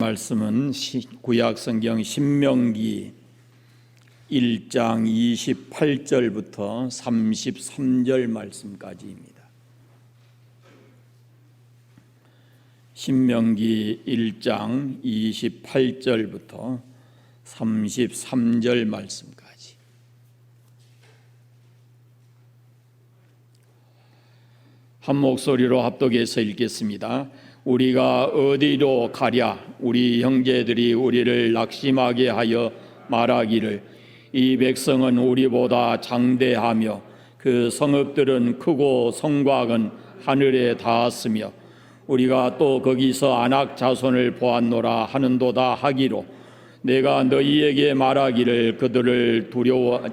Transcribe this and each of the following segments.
말씀은 구약성경 신명기 1장 28절부터 33절 말씀까지입니다. 신명기 1장 28절부터 33절 말씀까지. 한 목소리로 합독해서 읽겠습니다. 우리가 어디로 가랴? 우리 형제들이 우리를 낙심하게 하여 말하기를 이 백성은 우리보다 장대하며 그 성읍들은 크고 성곽은 하늘에 닿았으며 우리가 또 거기서 아낙 자손을 보았노라 하는도다 하기로 내가 너희에게 말하기를 그들을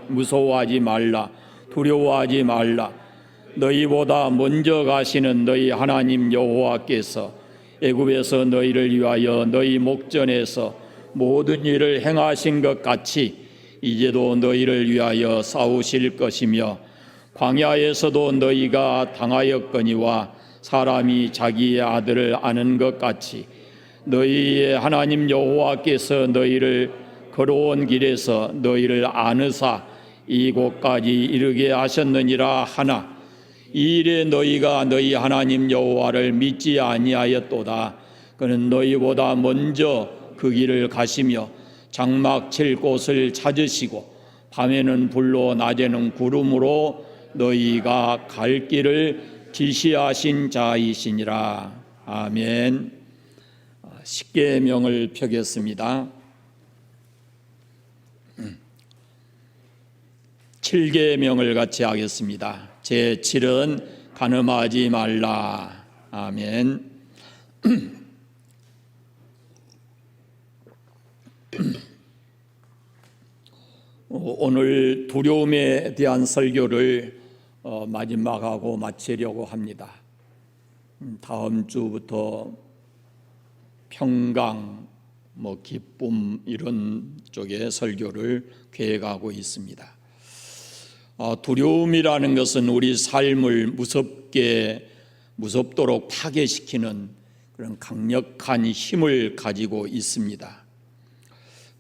무서워하지 말라, 두려워하지 말라. 너희보다 먼저 가시는 너희 하나님 여호와께서 애굽에서 너희를 위하여 너희 목전에서 모든 일을 행하신 것 같이 이제도 너희를 위하여 싸우실 것이며 광야에서도 너희가 당하였거니와 사람이 자기의 아들을 아는 것 같이 너희의 하나님 여호와께서 너희를 걸어온 길에서 너희를 아느사 이곳까지 이르게 하셨느니라 하나 이 일에 너희가 너희 하나님 여호와를 믿지 아니하였도다. 그는 너희보다 먼저 그 길을 가시며 장막 칠 곳을 찾으시고 밤에는 불로 낮에는 구름으로 너희가 갈 길을 지시하신 자이시니라. 아멘. 십계명을 펴겠습니다. 7계명을 같이 하겠습니다. 제7은 간음하지 말라. 아멘. 오늘 두려움에 대한 설교를 마지막하고 마치려고 합니다. 다음 주부터 평강, 기쁨 이런 쪽의 설교를 계획하고 있습니다. 두려움이라는 것은 우리 삶을 무섭도록 파괴시키는 그런 강력한 힘을 가지고 있습니다.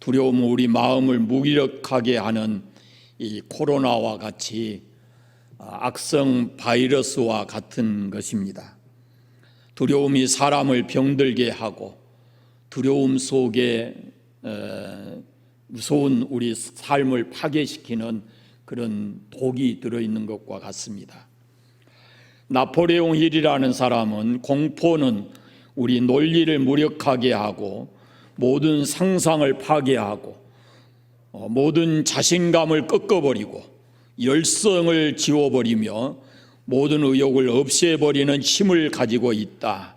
두려움은 우리 마음을 무기력하게 하는 이 코로나와 같이 악성 바이러스와 같은 것입니다. 두려움이 사람을 병들게 하고 두려움 속에 무서운 우리 삶을 파괴시키는 그런 독이 들어있는 것과 같습니다. 나폴레옹 힐이라는 사람은 공포는 우리 논리를 무력하게 하고 모든 상상을 파괴하고 모든 자신감을 꺾어버리고 열성을 지워버리며 모든 의욕을 없애버리는 힘을 가지고 있다.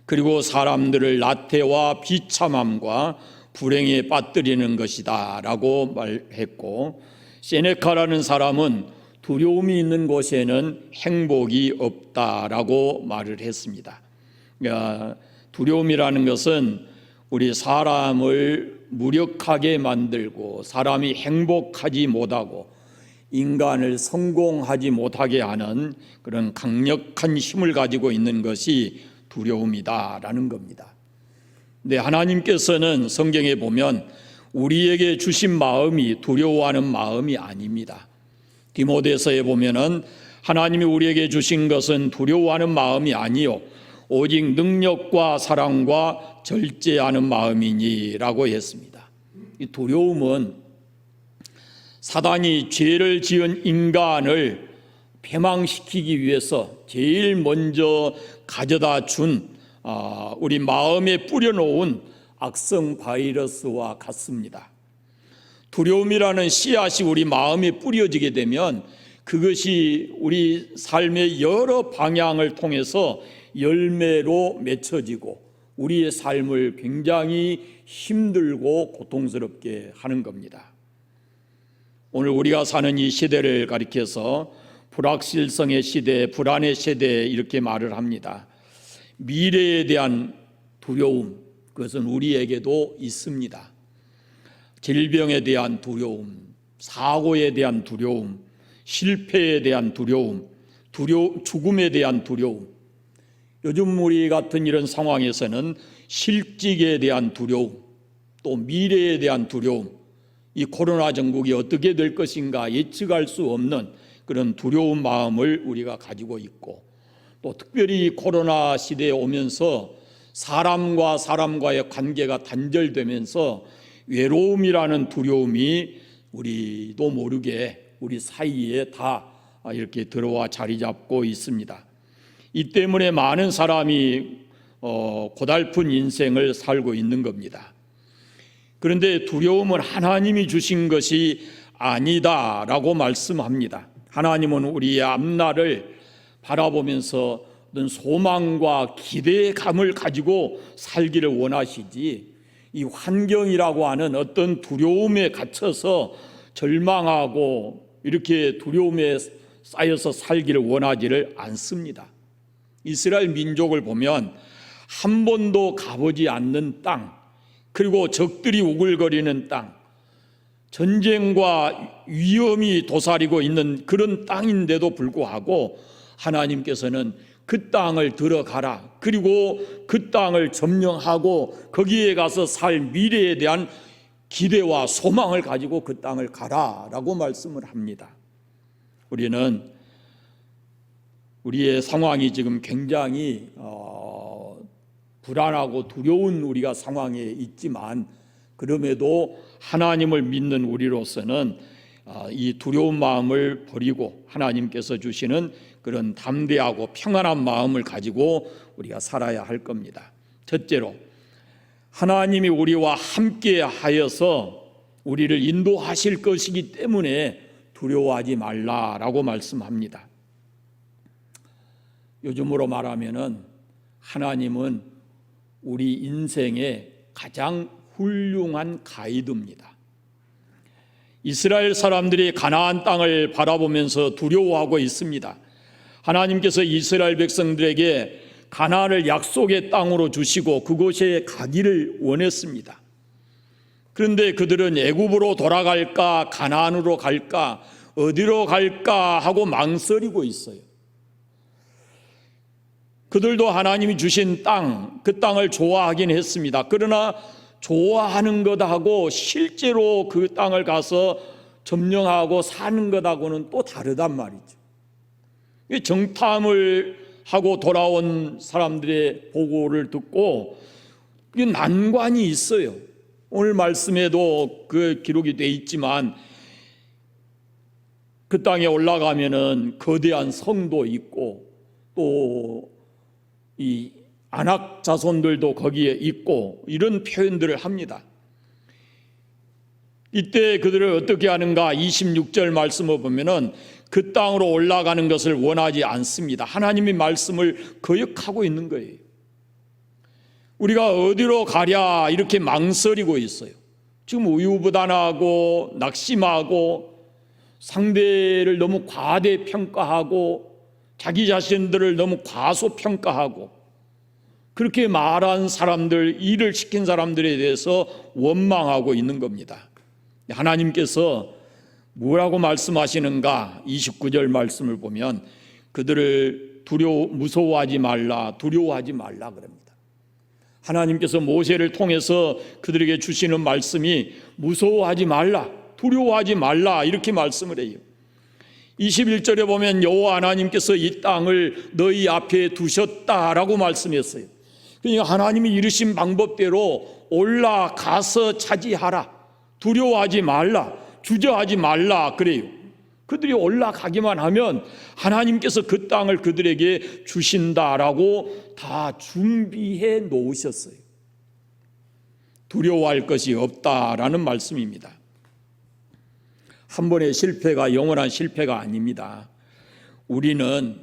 그리고 사람들을 나태와 비참함과 불행에 빠뜨리는 것이다 라고 말했고, 세네카라는 사람은 두려움이 있는 곳에는 행복이 없다라고 말을 했습니다. 그러니까 두려움이라는 것은 우리 사람을 무력하게 만들고 사람이 행복하지 못하고 인간을 성공하지 못하게 하는 그런 강력한 힘을 가지고 있는 것이 두려움이다라는 겁니다. 근데 하나님께서는 성경에 보면 우리에게 주신 마음이 두려워하는 마음이 아닙니다. 디모데서에 보면은 하나님이 우리에게 주신 것은 두려워하는 마음이 아니요 오직 능력과 사랑과 절제하는 마음이니라고 했습니다. 이 두려움은 사단이 죄를 지은 인간을 패망시키기 위해서 제일 먼저 가져다 준 우리 마음에 뿌려놓은 악성 바이러스와 같습니다. 두려움이라는 씨앗이 우리 마음에 뿌려지게 되면 그것이 우리 삶의 여러 방향을 통해서 열매로 맺혀지고 우리의 삶을 굉장히 힘들고 고통스럽게 하는 겁니다. 오늘 우리가 사는 이 시대를 가리켜서 불확실성의 시대, 불안의 시대 이렇게 말을 합니다. 미래에 대한 두려움, 그것은 우리에게도 있습니다. 질병에 대한 두려움, 사고에 대한 두려움, 실패에 대한 두려움, 죽음에 대한 두려움. 요즘 우리 같은 이런 상황에서는 실직에 대한 두려움, 또 미래에 대한 두려움, 이 코로나 전국이 어떻게 될 것인가 예측할 수 없는 그런 두려운 마음을 우리가 가지고 있고, 또 특별히 코로나 시대에 오면서 사람과 사람과의 관계가 단절되면서 외로움이라는 두려움이 우리도 모르게 우리 사이에 다 이렇게 들어와 자리 잡고 있습니다. 이 때문에 많은 사람이 고달픈 인생을 살고 있는 겁니다. 그런데 두려움은 하나님이 주신 것이 아니다라고 말씀합니다. 하나님은 우리의 앞날을 바라보면서 어떤 소망과 기대감을 가지고 살기를 원하시지, 이 환경이라고 하는 어떤 두려움에 갇혀서 절망하고 이렇게 두려움에 쌓여서 살기를 원하지를 않습니다. 이스라엘 민족을 보면 한 번도 가보지 않는 땅, 그리고 적들이 우글거리는 땅, 전쟁과 위험이 도사리고 있는 그런 땅인데도 불구하고 하나님께서는 그 땅을 들어가라, 그리고 그 땅을 점령하고 거기에 가서 살 미래에 대한 기대와 소망을 가지고 그 땅을 가라라고 말씀을 합니다. 우리는 우리의 상황이 지금 굉장히 불안하고 두려운 우리가 상황에 있지만, 그럼에도 하나님을 믿는 우리로서는 이 두려운 마음을 버리고 하나님께서 주시는 그런 담대하고 평안한 마음을 가지고 우리가 살아야 할 겁니다. 첫째로, 하나님이 우리와 함께 하여서 우리를 인도하실 것이기 때문에 두려워하지 말라라고 말씀합니다. 요즘으로 말하면은 하나님은 우리 인생의 가장 훌륭한 가이드입니다. 이스라엘 사람들이 가나안 땅을 바라보면서 두려워하고 있습니다. 하나님께서 이스라엘 백성들에게 가나안을 약속의 땅으로 주시고 그곳에 가기를 원했습니다. 그런데 그들은 애굽으로 돌아갈까 가나안으로 갈까 어디로 갈까 하고 망설이고 있어요. 그들도 하나님이 주신 땅, 그 땅을 좋아하긴 했습니다. 그러나 좋아하는 것하고 실제로 그 땅을 가서 점령하고 사는 것하고는 또 다르단 말이죠. 정탐을 하고 돌아온 사람들의 보고를 듣고 난관이 있어요. 오늘 말씀에도 그 기록이 돼 있지만, 그 땅에 올라가면은 거대한 성도 있고 또 이 안악 자손들도 거기에 있고 이런 표현들을 합니다. 이때 그들을 어떻게 하는가? 26절 말씀을 보면은 그 땅으로 올라가는 것을 원하지 않습니다. 하나님의 말씀을 거역하고 있는 거예요. 우리가 어디로 가랴 이렇게 망설이고 있어요. 지금 우유부단하고 낙심하고 상대를 너무 과대평가하고 자기 자신들을 너무 과소평가하고 그렇게 말한 사람들, 일을 시킨 사람들에 대해서 원망하고 있는 겁니다. 하나님께서 뭐라고 말씀하시는가? 29절 말씀을 보면 그들을 무서워하지 말라, 두려워하지 말라 그럽니다. 하나님께서 모세를 통해서 그들에게 주시는 말씀이 무서워하지 말라, 두려워하지 말라 이렇게 말씀을 해요. 21절에 보면 여호와 하나님께서 이 땅을 너희 앞에 두셨다라고 말씀했어요. 그러니까 하나님이 이르신 방법대로 올라가서 차지하라, 두려워하지 말라, 주저하지 말라 그래요. 그들이 올라가기만 하면 하나님께서 그 땅을 그들에게 주신다라고 다 준비해 놓으셨어요. 두려워할 것이 없다라는 말씀입니다. 한 번의 실패가 영원한 실패가 아닙니다. 우리는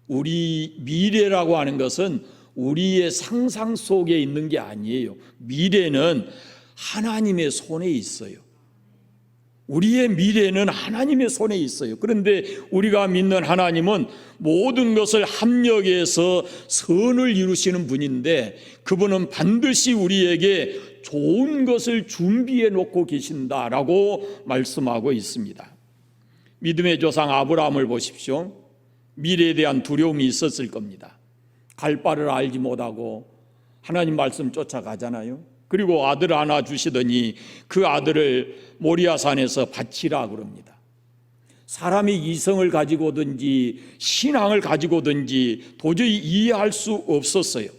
우리 미래라고 하는 것은 우리의 상상 속에 있는 게 아니에요. 미래는 하나님의 손에 있어요. 우리의 미래는 하나님의 손에 있어요. 그런데 우리가 믿는 하나님은 모든 것을 합력해서 선을 이루시는 분인데, 그분은 반드시 우리에게 좋은 것을 준비해 놓고 계신다라고 말씀하고 있습니다. 믿음의 조상 아브라함을 보십시오. 미래에 대한 두려움이 있었을 겁니다. 갈 바를 알지 못하고 하나님 말씀 쫓아가잖아요. 그리고 아들 하나 주시더니 그 아들을 모리아산에서 바치라 그럽니다. 사람이 이성을 가지고든지 신앙을 가지고든지 도저히 이해할 수 없었어요.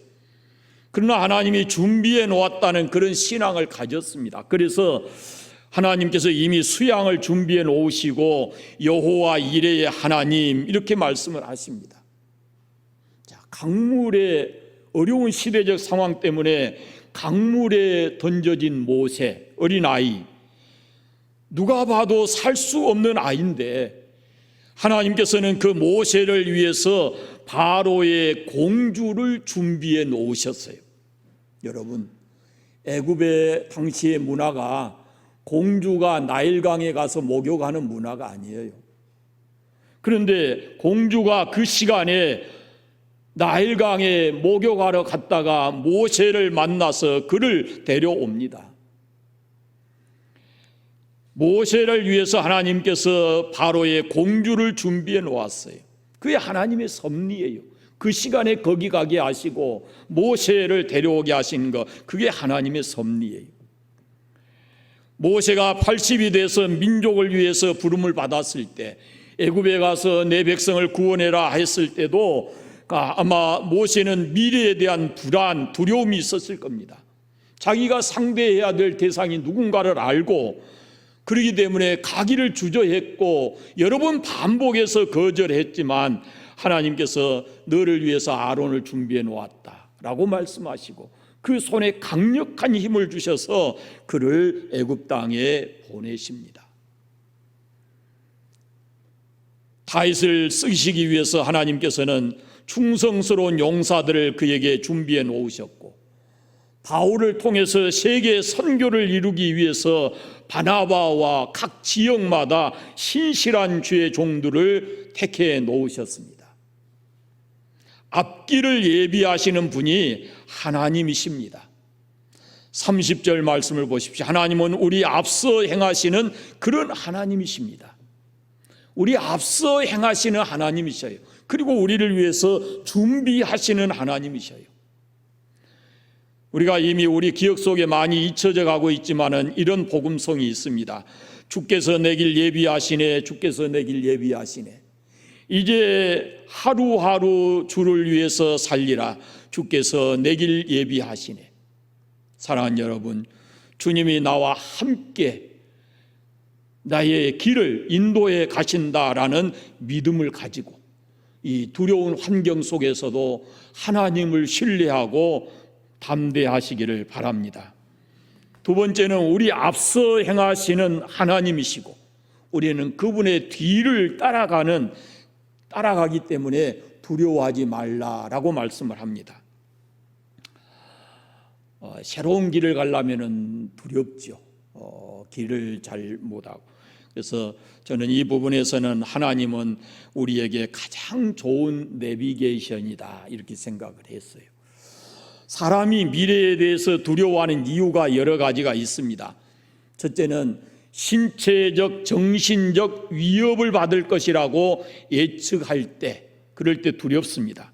그러나 하나님이 준비해 놓았다는 그런 신앙을 가졌습니다. 그래서 하나님께서 이미 수양을 준비해 놓으시고 여호와 이레의 하나님 이렇게 말씀을 하십니다. 자, 강물의 어려운 시대적 상황 때문에 강물에 던져진 모세, 어린아이, 누가 봐도 살 수 없는 아이인데 하나님께서는 그 모세를 위해서 바로의 공주를 준비해 놓으셨어요. 여러분, 애굽의 당시의 문화가 공주가 나일강에 가서 목욕하는 문화가 아니에요. 그런데 공주가 그 시간에 나일강에 목욕하러 갔다가 모세를 만나서 그를 데려옵니다. 모세를 위해서 하나님께서 바로의 공주를 준비해 놓았어요. 그게 하나님의 섭리예요. 그 시간에 거기 가게 하시고 모세를 데려오게 하신 것, 그게 하나님의 섭리예요. 모세가 80이 돼서 민족을 위해서 부름을 받았을 때, 애굽에 가서 내 백성을 구원해라 했을 때도 아마 모세는 미래에 대한 불안, 두려움이 있었을 겁니다. 자기가 상대해야 될 대상이 누군가를 알고 그러기 때문에 가기를 주저했고 여러 번 반복해서 거절했지만 하나님께서 너를 위해서 아론을 준비해 놓았다라고 말씀하시고 그 손에 강력한 힘을 주셔서 그를 애굽 땅에 보내십니다. 다윗을 쓰시기 위해서 하나님께서는 충성스러운 용사들을 그에게 준비해 놓으셨고 바울을 통해서 세계 선교를 이루기 위해서 바나바와 각 지역마다 신실한 주의 종들을 택해 놓으셨습니다. 앞길을 예비하시는 분이 하나님이십니다. 30절 말씀을 보십시오. 하나님은 우리 앞서 행하시는 그런 하나님이십니다. 우리 앞서 행하시는 하나님이셔요. 그리고 우리를 위해서 준비하시는 하나님이셔요. 우리가 이미 우리 기억 속에 많이 잊혀져 가고 있지만은 이런 복음성이 있습니다. 주께서 내 길 예비하시네, 주께서 내 길 예비하시네. 이제 하루하루 주를 위해서 살리라. 주께서 내 길 예비하시네. 사랑하는 여러분, 주님이 나와 함께 나의 길을 인도해 가신다라는 믿음을 가지고 이 두려운 환경 속에서도 하나님을 신뢰하고 담대하시기를 바랍니다. 두 번째는 우리 앞서 행하시는 하나님이시고 우리는 그분의 뒤를 따라가기 때문에 두려워하지 말라라고 말씀을 합니다. 새로운 길을 가려면 두렵죠. 길을 잘 못하고. 그래서 저는 이 부분에서는 하나님은 우리에게 가장 좋은 내비게이션이다 이렇게 생각을 했어요. 사람이 미래에 대해서 두려워하는 이유가 여러 가지가 있습니다. 첫째는 신체적, 정신적 위협을 받을 것이라고 예측할 때, 그럴 때 두렵습니다.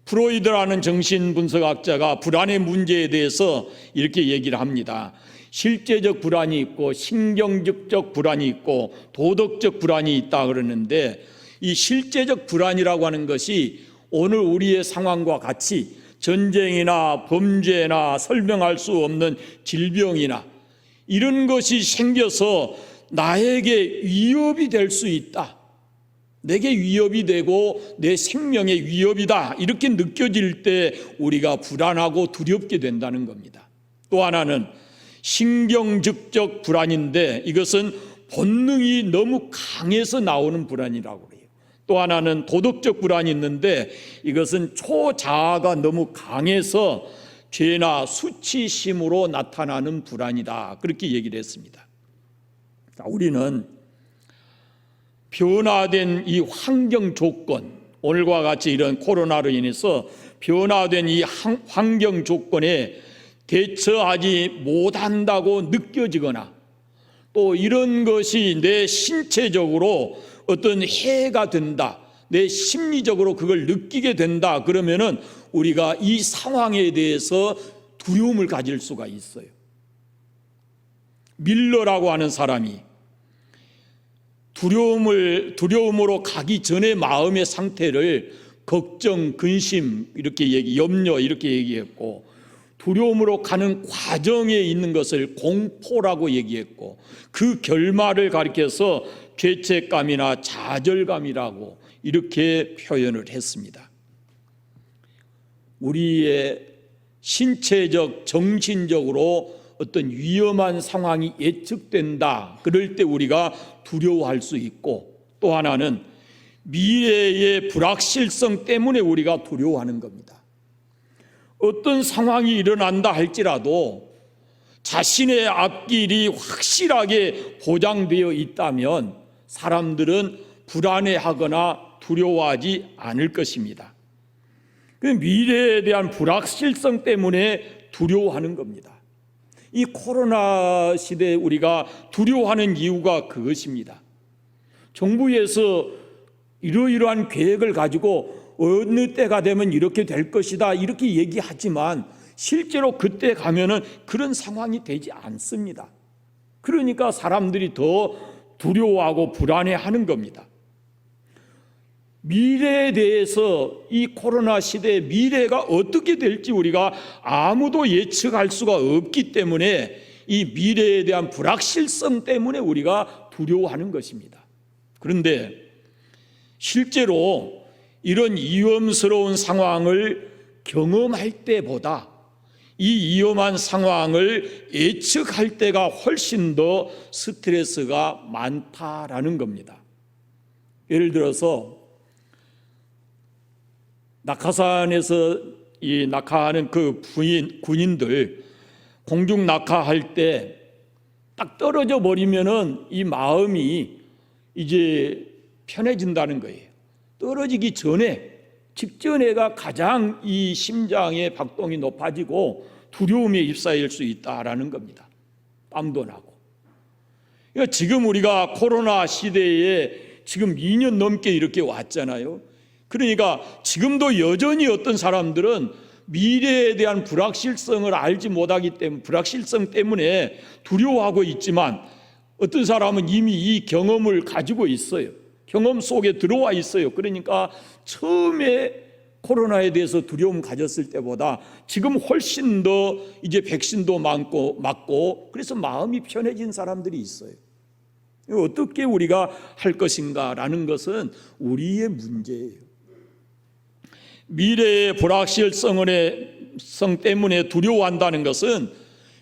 프로이드라는 정신분석학자가 불안의 문제에 대해서 이렇게 얘기를 합니다. 실제적 불안이 있고 신경적 불안이 있고 도덕적 불안이 있다 그러는데 이 실제적 불안이라고 하는 것이 오늘 우리의 상황과 같이 전쟁이나 범죄나 설명할 수 없는 질병이나 이런 것이 생겨서 나에게 위협이 될 수 있다. 내게 위협이 되고 내 생명에 위협이다. 이렇게 느껴질 때 우리가 불안하고 두렵게 된다는 겁니다. 또 하나는 신경적적 불안인데 이것은 본능이 너무 강해서 나오는 불안이라고 해요. 또 하나는 도덕적 불안이 있는데 이것은 초자아가 너무 강해서 죄나 수치심으로 나타나는 불안이다. 그렇게 얘기를 했습니다. 우리는 변화된 이 환경 조건, 오늘과 같이 이런 코로나로 인해서 변화된 이 환경 조건에 대처하지 못한다고 느껴지거나 또 이런 것이 내 신체적으로 어떤 해가 된다, 내 심리적으로 그걸 느끼게 된다 그러면은 우리가 이 상황에 대해서 두려움을 가질 수가 있어요. 밀러라고 하는 사람이 두려움으로 가기 전에 마음의 상태를 걱정, 근심, 염려 이렇게 얘기했고, 두려움으로 가는 과정에 있는 것을 공포라고 얘기했고, 그 결말을 가리켜서 죄책감이나 좌절감이라고 이렇게 표현을 했습니다. 우리의 신체적, 정신적으로 어떤 위험한 상황이 예측된다. 그럴 때 우리가 두려워할 수 있고, 또 하나는 미래의 불확실성 때문에 우리가 두려워하는 겁니다. 어떤 상황이 일어난다 할지라도 자신의 앞길이 확실하게 보장되어 있다면 사람들은 불안해하거나 두려워하지 않을 것입니다. 그 미래에 대한 불확실성 때문에 두려워하는 겁니다. 이 코로나 시대에 우리가 두려워하는 이유가 그것입니다. 정부에서 이러이러한 계획을 가지고 어느 때가 되면 이렇게 될 것이다 이렇게 얘기하지만 실제로 그때 가면은 그런 상황이 되지 않습니다. 그러니까 사람들이 더 두려워하고 불안해하는 겁니다. 미래에 대해서 이 코로나 시대의 미래가 어떻게 될지 우리가 아무도 예측할 수가 없기 때문에 이 미래에 대한 불확실성 때문에 우리가 두려워하는 것입니다. 그런데 실제로 이런 위험스러운 상황을 경험할 때보다 이 위험한 상황을 예측할 때가 훨씬 더 스트레스가 많다라는 겁니다. 예를 들어서 낙하산에서 이 낙하하는 그 군인들 공중 낙하할 때 딱 떨어져 버리면은 이 마음이 이제 편해진다는 거예요. 떨어지기 전에 직전에가 가장 이 심장의 박동이 높아지고 두려움에 휩싸일 수 있다라는 겁니다. 땀도 나고. 그러니까 지금 우리가 코로나 시대에 지금 2년 넘게 이렇게 왔잖아요. 그러니까 지금도 여전히 어떤 사람들은 미래에 대한 불확실성을 알지 못하기 때문에 불확실성 때문에 두려워하고 있지만 어떤 사람은 이미 이 경험을 가지고 있어요. 경험 속에 들어와 있어요. 그러니까 처음에 코로나에 대해서 두려움 가졌을 때보다 지금 훨씬 더 이제 백신도 맞고 그래서 마음이 편해진 사람들이 있어요. 어떻게 우리가 할 것인가라는 것은 우리의 문제예요. 미래의 불확실성 때문에 두려워한다는 것은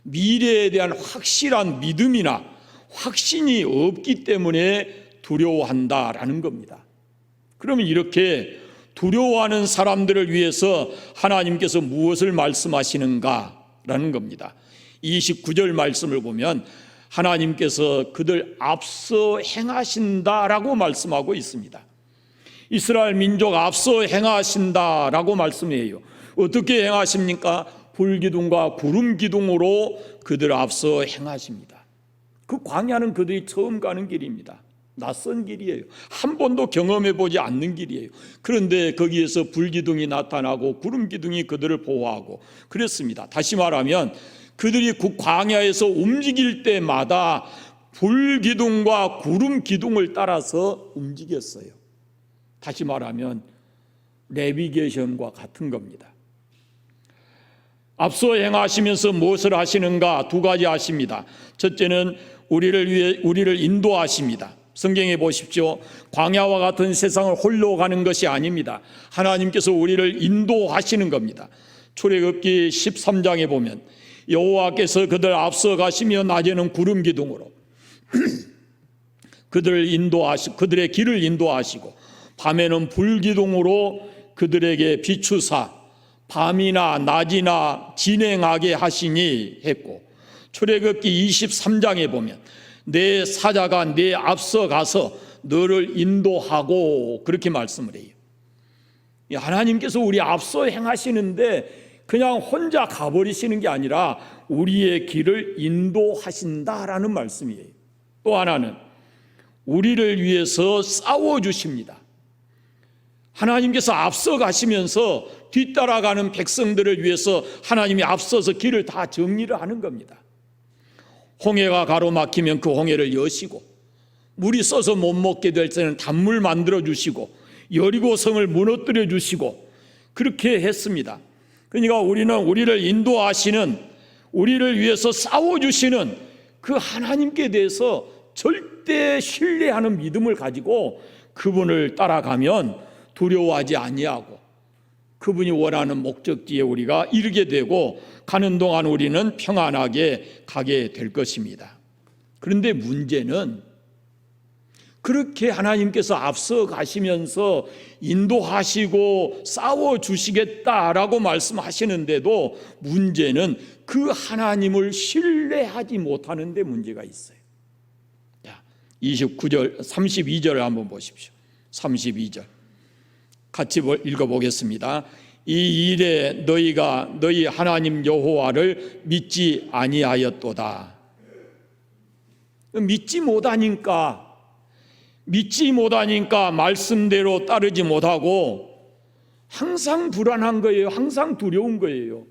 미래에 대한 확실한 믿음이나 확신이 없기 때문에 두려워한다라는 겁니다. 그러면 이렇게 두려워하는 사람들을 위해서 하나님께서 무엇을 말씀하시는가라는 겁니다. 29절 말씀을 보면 하나님께서 그들 앞서 행하신다라고 말씀하고 있습니다. 이스라엘 민족 앞서 행하신다라고 말씀해요. 어떻게 행하십니까? 불기둥과 구름기둥으로 그들 앞서 행하십니다. 그 광야는 그들이 처음 가는 길입니다. 낯선 길이에요. 한 번도 경험해 보지 않는 길이에요. 그런데 거기에서 불기둥이 나타나고 구름기둥이 그들을 보호하고 그랬습니다. 다시 말하면 그들이 그 광야에서 움직일 때마다 불기둥과 구름기둥을 따라서 움직였어요. 다시 말하면 내비게이션과 같은 겁니다. 앞서 행하시면서 무엇을 하시는가? 두 가지 하십니다. 첫째는 우리를 인도하십니다. 성경에 보십시오. 광야와 같은 세상을 홀로 가는 것이 아닙니다. 하나님께서 우리를 인도하시는 겁니다. 출애굽기 13장에 보면 여호와께서 그들 앞서 가시며 낮에는 구름 기둥으로 그들의 길을 인도하시고 밤에는 불기둥으로 그들에게 비추사 밤이나 낮이나 진행하게 하시니 했고, 출애굽기 23장에 보면 내 사자가 내 앞서 가서 너를 인도하고 그렇게 말씀을 해요. 하나님께서 우리 앞서 행하시는데 그냥 혼자 가버리시는 게 아니라 우리의 길을 인도하신다라는 말씀이에요. 또 하나는 우리를 위해서 싸워주십니다. 하나님께서 앞서 가시면서 뒤따라가는 백성들을 위해서 하나님이 앞서서 길을 다 정리를 하는 겁니다. 홍해가 가로막히면 그 홍해를 여시고, 물이 써서 못 먹게 될 때는 단물 만들어 주시고, 여리고 성을 무너뜨려 주시고, 그렇게 했습니다. 그러니까 우리는 우리를 인도하시는, 우리를 위해서 싸워주시는 그 하나님께 대해서 절대 신뢰하는 믿음을 가지고 그분을 따라가면 두려워하지 아니하고 그분이 원하는 목적지에 우리가 이르게 되고, 가는 동안 우리는 평안하게 가게 될 것입니다. 그런데 문제는 그렇게 하나님께서 앞서 가시면서 인도하시고 싸워주시겠다라고 말씀하시는데도 문제는 그 하나님을 신뢰하지 못하는 데 문제가 있어요. 29절, 32절을 한번 보십시오. 32절 같이 읽어보겠습니다. 이 일에 너희가 너희 하나님 여호와를 믿지 아니하였도다. 믿지 못하니까 말씀대로 따르지 못하고 항상 불안한 거예요. 항상 두려운 거예요.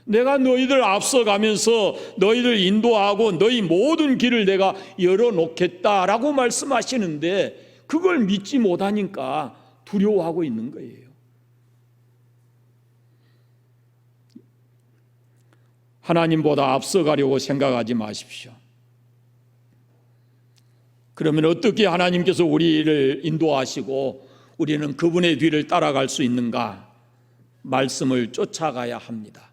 내가 너희들 앞서가면서 너희들 인도하고 너희 모든 길을 내가 열어놓겠다라고 말씀하시는데 그걸 믿지 못하니까 두려워하고 있는 거예요. 하나님보다 앞서가려고 생각하지 마십시오. 그러면 어떻게 하나님께서 우리를 인도하시고 우리는 그분의 뒤를 따라갈 수 있는가? 말씀을 쫓아가야 합니다.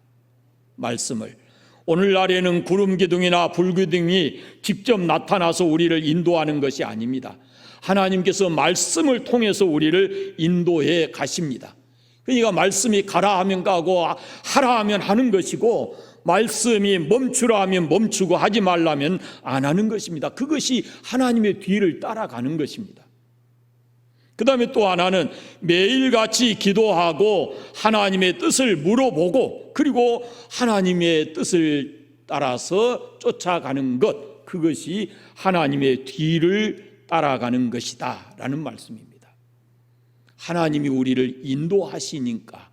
말씀을. 오늘날에는 구름기둥이나 불기둥이 직접 나타나서 우리를 인도하는 것이 아닙니다. 하나님께서 말씀을 통해서 우리를 인도해 가십니다. 그러니까 말씀이 가라 하면 가고 하라 하면 하는 것이고, 말씀이 멈추라 하면 멈추고 하지 말라면 안 하는 것입니다. 그것이 하나님의 뒤를 따라가는 것입니다. 그 다음에 또 하나는 매일같이 기도하고 하나님의 뜻을 물어보고, 그리고 하나님의 뜻을 따라서 쫓아가는 것, 그것이 하나님의 뒤를 따라가는 것이다 라는 말씀입니다. 하나님이 우리를 인도하시니까,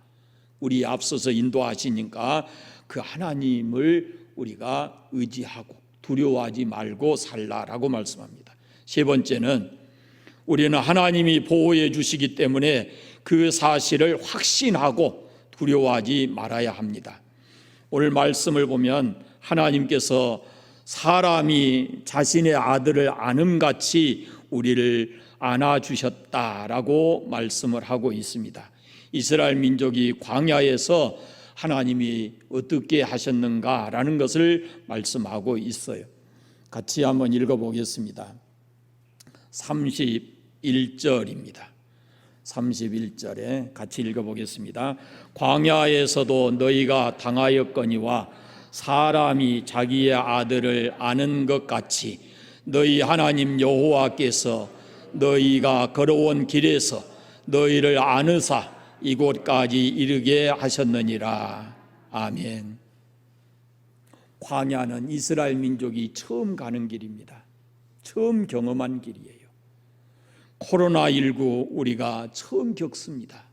우리 앞서서 인도하시니까 그 하나님을 우리가 의지하고 두려워하지 말고 살라라고 말씀합니다. 세 번째는 우리는 하나님이 보호해 주시기 때문에 그 사실을 확신하고 두려워하지 말아야 합니다. 오늘 말씀을 보면 하나님께서 사람이 자신의 아들을 안음같이 우리를 안아주셨다라고 말씀을 하고 있습니다. 이스라엘 민족이 광야에서 하나님이 어떻게 하셨는가라는 것을 말씀하고 있어요. 같이 한번 읽어보겠습니다. 31절입니다. 31절에 같이 읽어보겠습니다. 광야에서도 너희가 당하였거니와 사람이 자기의 아들을 아는 것 같이 너희 하나님 여호와께서 너희가 걸어온 길에서 너희를 안으사 이곳까지 이르게 하셨느니라. 아멘. 광야는 이스라엘 민족이 처음 가는 길입니다. 처음 경험한 길이에요. 코로나19 우리가 처음 겪습니다.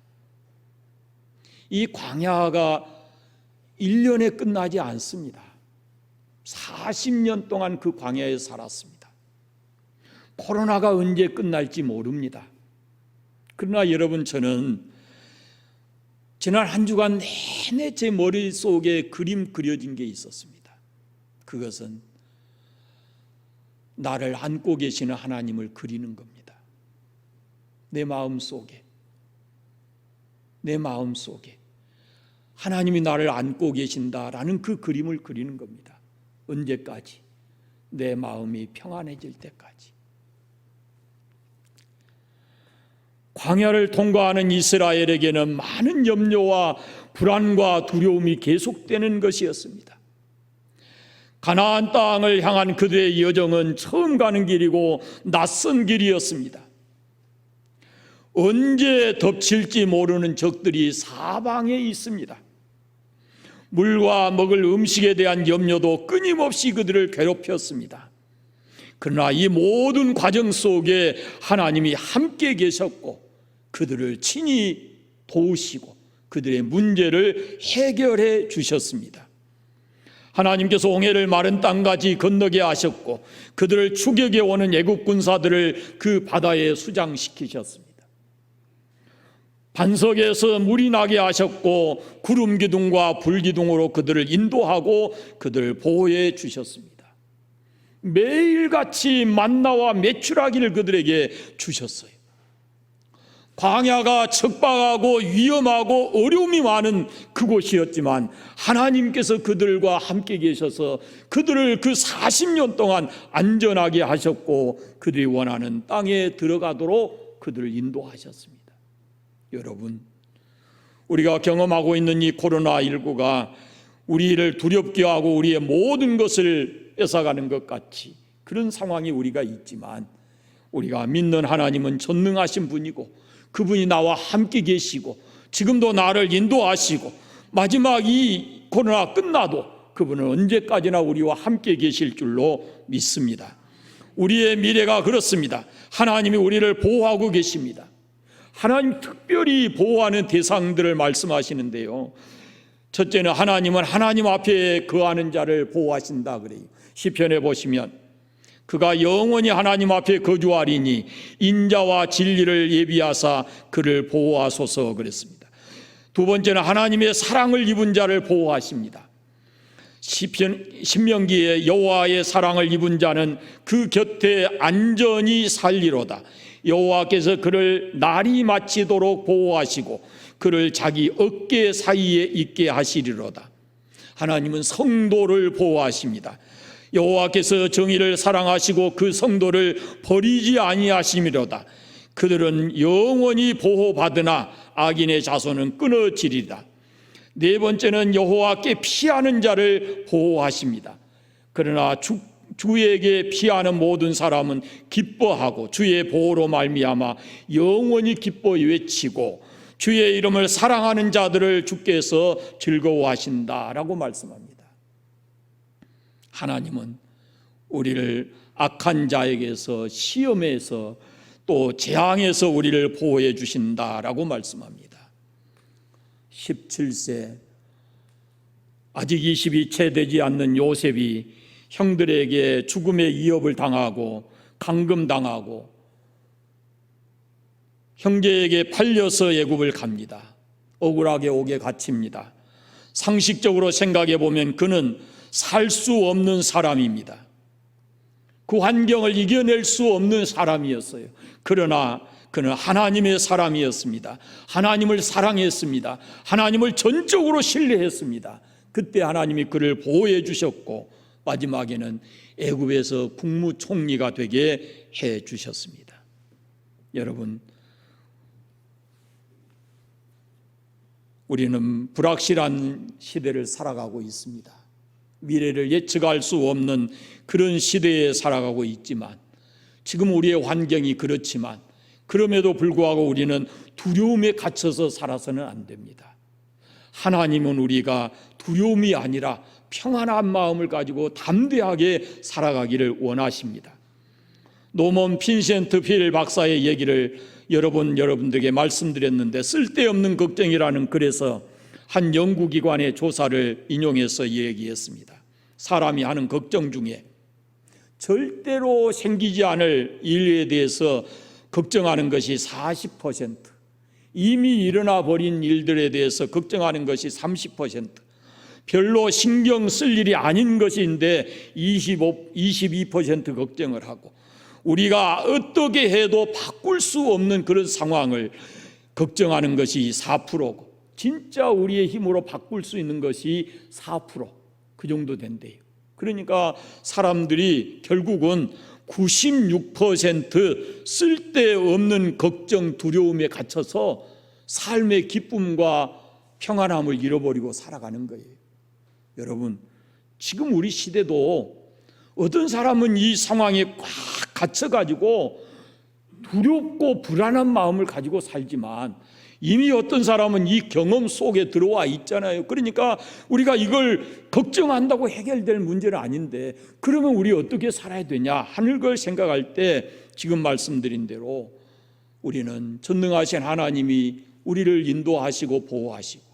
이 광야가 1년에 끝나지 않습니다. 40년 동안 그 광야에 살았습니다. 코로나가 언제 끝날지 모릅니다. 그러나 여러분, 저는 지난 한 주간 내내 제 머릿속에 그림 그려진 게 있었습니다. 그것은 나를 안고 계시는 하나님을 그리는 겁니다. 내 마음속에 하나님이 나를 안고 계신다라는 그 그림을 그리는 겁니다. 언제까지? 내 마음이 평안해질 때까지. 광야를 통과하는 이스라엘에게는 많은 염려와 불안과 두려움이 계속되는 것이었습니다. 가나안 땅을 향한 그들의 여정은 처음 가는 길이고 낯선 길이었습니다. 언제 덮칠지 모르는 적들이 사방에 있습니다. 물과 먹을 음식에 대한 염려도 끊임없이 그들을 괴롭혔습니다. 그러나 이 모든 과정 속에 하나님이 함께 계셨고 그들을 친히 도우시고 그들의 문제를 해결해 주셨습니다. 하나님께서 홍해를 마른 땅까지 건너게 하셨고 그들을 추격해 오는 애국 군사들을 그 바다에 수장시키셨습니다. 반석에서 물이 나게 하셨고 구름 기둥과 불 기둥으로 그들을 인도하고 그들을 보호해 주셨습니다. 매일같이 만나와 메추라기를 그들에게 주셨어요. 광야가 척박하고 위험하고 어려움이 많은 그곳이었지만 하나님께서 그들과 함께 계셔서 그들을 그 40년 동안 안전하게 하셨고 그들이 원하는 땅에 들어가도록 그들을 인도하셨습니다. 여러분, 우리가 경험하고 있는 이 코로나19가 우리를 두렵게 하고 우리의 모든 것을 뺏어가는 것 같이 그런 상황이 우리가 있지만 우리가 믿는 하나님은 전능하신 분이고 그분이 나와 함께 계시고 지금도 나를 인도하시고 마지막 이 코로나 끝나도 그분은 언제까지나 우리와 함께 계실 줄로 믿습니다. 우리의 미래가 그렇습니다. 하나님이 우리를 보호하고 계십니다. 하나님 특별히 보호하는 대상들을 말씀하시는데요. 첫째는 하나님은 하나님 앞에 거하는 자를 보호하신다 그래요. 시편에 보시면 그가 영원히 하나님 앞에 거주하리니 인자와 진리를 예비하사 그를 보호하소서 그랬습니다. 두 번째는 하나님의 사랑을 입은 자를 보호하십니다. 신명기에 여호와의 사랑을 입은 자는 그 곁에 안전히 살리로다. 여호와께서 그를 날이 마치도록 보호하시고 그를 자기 어깨 사이에 있게 하시리로다. 하나님은 성도를 보호하십니다. 여호와께서 정의를 사랑하시고 그 성도를 버리지 아니하심이로다. 그들은 영원히 보호받으나 악인의 자손은 끊어지리라. 네 번째는 여호와께 피하는 자를 보호하십니다. 그러나 주에게 피하는 모든 사람은 기뻐하고 주의 보호로 말미암아 영원히 기뻐 외치고 주의 이름을 사랑하는 자들을 주께서 즐거워하신다라고 말씀합니다. 하나님은 우리를 악한 자에게서 시험에서 또 재앙에서 우리를 보호해 주신다라고 말씀합니다. 17세 아직 20이 채 되지 않는 요셉이 형들에게 죽음의 위협을 당하고 감금당하고 형제에게 팔려서 애굽을 갑니다. 억울하게 옥에 갇힙니다. 상식적으로 생각해 보면 그는 살 수 없는 사람입니다. 그 환경을 이겨낼 수 없는 사람이었어요. 그러나 그는 하나님의 사람이었습니다. 하나님을 사랑했습니다. 하나님을 전적으로 신뢰했습니다. 그때 하나님이 그를 보호해 주셨고 마지막에는 애굽에서 국무총리가 되게 해 주셨습니다. 여러분, 우리는 불확실한 시대를 살아가고 있습니다. 미래를 예측할 수 없는 그런 시대에 살아가고 있지만 지금 우리의 환경이 그렇지만 그럼에도 불구하고 우리는 두려움에 갇혀서 살아서는 안 됩니다. 하나님은 우리가 두려움이 아니라 평안한 마음을 가지고 담대하게 살아가기를 원하십니다. 노먼 빈센트 필 박사의 얘기를 여러분들에게 말씀드렸는데 쓸데없는 걱정이라는 글에서 한 연구기관의 조사를 인용해서 얘기했습니다. 사람이 하는 걱정 중에 절대로 생기지 않을 일에 대해서 걱정하는 것이 40%, 이미 일어나 버린 일들에 대해서 걱정하는 것이 30%, 별로 신경 쓸 일이 아닌 것인데 22% 걱정을 하고 우리가 어떻게 해도 바꿀 수 없는 그런 상황을 걱정하는 것이 4%고 진짜 우리의 힘으로 바꿀 수 있는 것이 4%, 그 정도 된대요. 그러니까 사람들이 결국은 96% 쓸데없는 걱정, 두려움에 갇혀서 삶의 기쁨과 평안함을 잃어버리고 살아가는 거예요. 여러분, 지금 우리 시대도 어떤 사람은 이 상황에 꽉 갇혀가지고 두렵고 불안한 마음을 가지고 살지만 이미 어떤 사람은 이 경험 속에 들어와 있잖아요. 그러니까 우리가 이걸 걱정한다고 해결될 문제는 아닌데 그러면 우리 어떻게 살아야 되냐 하는 걸 생각할 때 지금 말씀드린 대로 우리는 전능하신 하나님이 우리를 인도하시고 보호하시고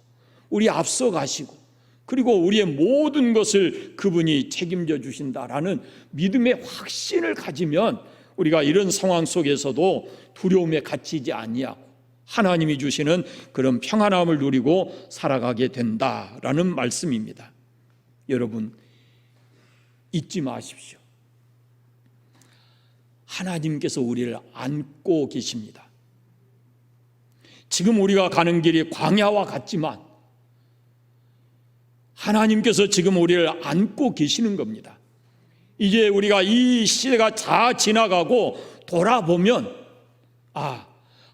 우리 앞서가시고 그리고 우리의 모든 것을 그분이 책임져 주신다라는 믿음의 확신을 가지면 우리가 이런 상황 속에서도 두려움에 갇히지 아니하고 하나님이 주시는 그런 평안함을 누리고 살아가게 된다라는 말씀입니다. 여러분, 잊지 마십시오. 하나님께서 우리를 안고 계십니다. 지금 우리가 가는 길이 광야와 같지만 하나님께서 지금 우리를 안고 계시는 겁니다. 이제 우리가 이 시대가 다 지나가고 돌아보면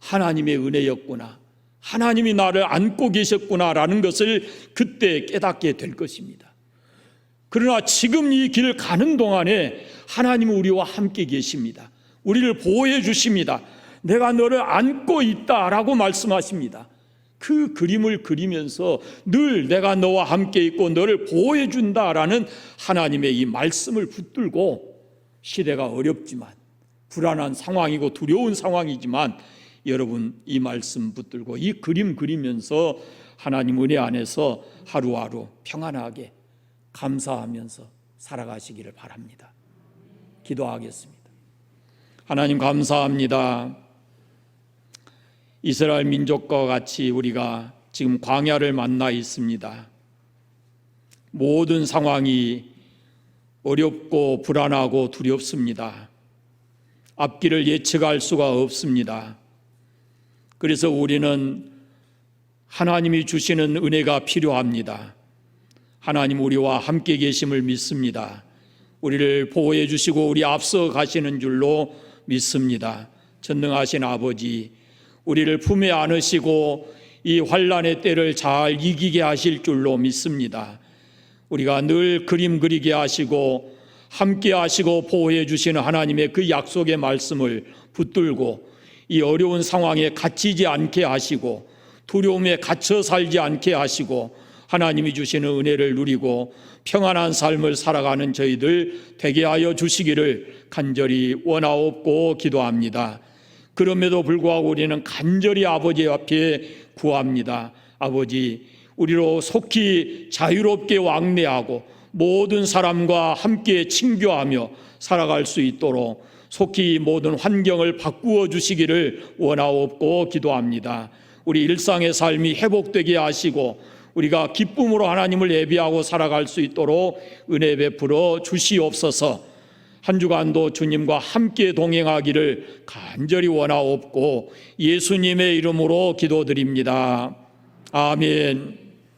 하나님의 은혜였구나, 하나님이 나를 안고 계셨구나라는 것을 그때 깨닫게 될 것입니다. 그러나 지금 이 길 가는 동안에 하나님은 우리와 함께 계십니다. 우리를 보호해 주십니다. 내가 너를 안고 있다라고 말씀하십니다. 그 그림을 그리면서 늘 내가 너와 함께 있고 너를 보호해 준다라는 하나님의 이 말씀을 붙들고, 시대가 어렵지만 불안한 상황이고 두려운 상황이지만 여러분 이 말씀 붙들고 이 그림 그리면서 하나님 은혜 안에서 하루하루 평안하게 감사하면서 살아가시기를 바랍니다. 기도하겠습니다. 하나님 감사합니다. 이스라엘 민족과 같이 우리가 지금 광야를 만나 있습니다. 모든 상황이 어렵고 불안하고 두렵습니다. 앞길을 예측할 수가 없습니다. 그래서 우리는 하나님이 주시는 은혜가 필요합니다. 하나님 우리와 함께 계심을 믿습니다. 우리를 보호해 주시고 우리 앞서 가시는 줄로 믿습니다. 전능하신 아버지, 우리를 품에 안으시고 이 환난의 때를 잘 이기게 하실 줄로 믿습니다. 우리가 늘 그림 그리게 하시고 함께 하시고 보호해 주시는 하나님의 그 약속의 말씀을 붙들고 이 어려운 상황에 갇히지 않게 하시고 두려움에 갇혀 살지 않게 하시고 하나님이 주시는 은혜를 누리고 평안한 삶을 살아가는 저희들 되게 하여 주시기를 간절히 원하옵고 기도합니다. 그럼에도 불구하고 우리는 간절히 아버지 앞에 구합니다. 아버지, 우리로 속히 자유롭게 왕래하고 모든 사람과 함께 친교하며 살아갈 수 있도록 속히 모든 환경을 바꾸어 주시기를 원하옵고 기도합니다. 우리 일상의 삶이 회복되게 하시고 우리가 기쁨으로 하나님을 예배하고 살아갈 수 있도록 은혜 베풀어 주시옵소서. 한 주간도 주님과 함께 동행하기를 간절히 원하옵고 예수님의 이름으로 기도드립니다. 아멘.